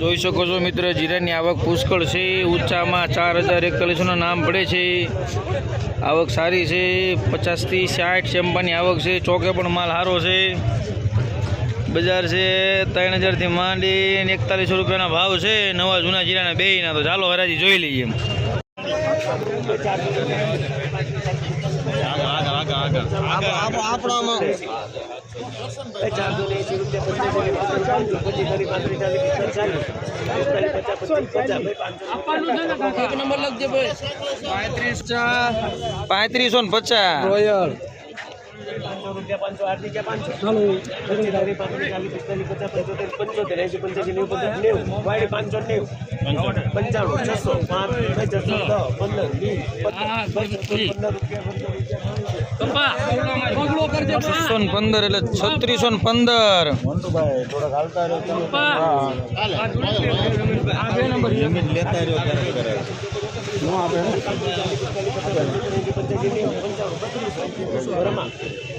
જોઈ શકો છો મિત્ર, જીરાની આવક પુષ્કળ છે. ઊંચામાં 4041 નામ પડે છે. આવક સારી છે. 50 થી 60 ચંપાની આવક છે. ચોકે પણ માલ સારો છે. બજાર છે 3000 થી માંડી 4100 રૂપિયાના ભાવ છે. નવા જૂના જીરાના બેયના. તો ચાલો હરાજી જોઈ લઈએ. નંબર લખજે ભાઈ 3550 રોયલ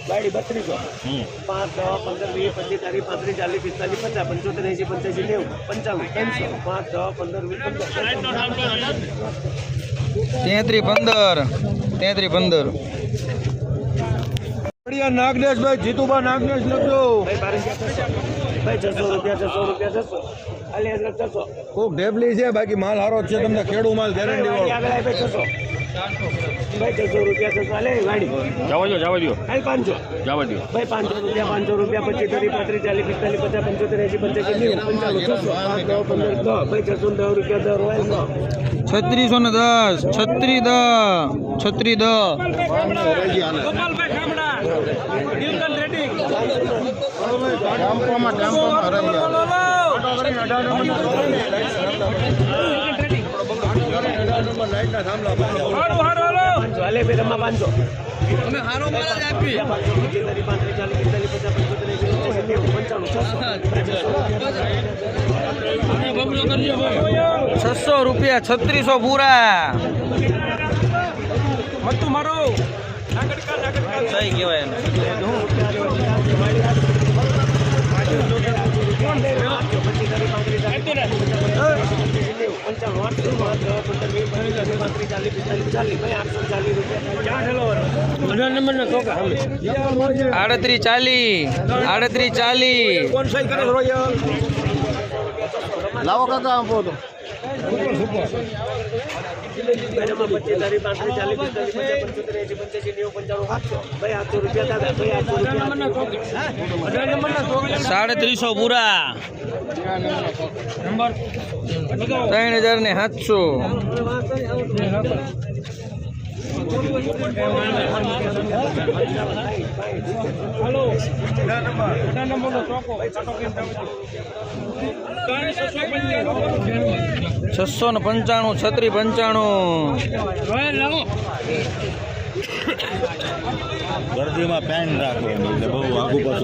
બાયડી 3200 5 10 15 20 25 30 35 40 45 50 55 90 55 નાગનેશભાઈ જીતુબા નાગનેશ લખજો ભાઈ 600 રૂપિયા 600 ખૂબ ઢેબલી છે. બાકી માલ હારો જ છે. તમને ખેડૂ માલ ગેરંટી વાળો. ભાઈ 600 રૂપિયા 600 લે ગાડી જવા દો 500 જવા દો ભાઈ 500 રૂપિયા 25 30 35 40 600 રૂપિયા 3600 પૂરા. મતું મારો સહી કહેવાય. આડત્રીસ ચાલી લાવો કાકા આપો તો ₹350 પૂરા. 3700. ₹695 છત્રી 95. ગરદીમાં પેન રાખો એટલે બહુ આગુ પાછું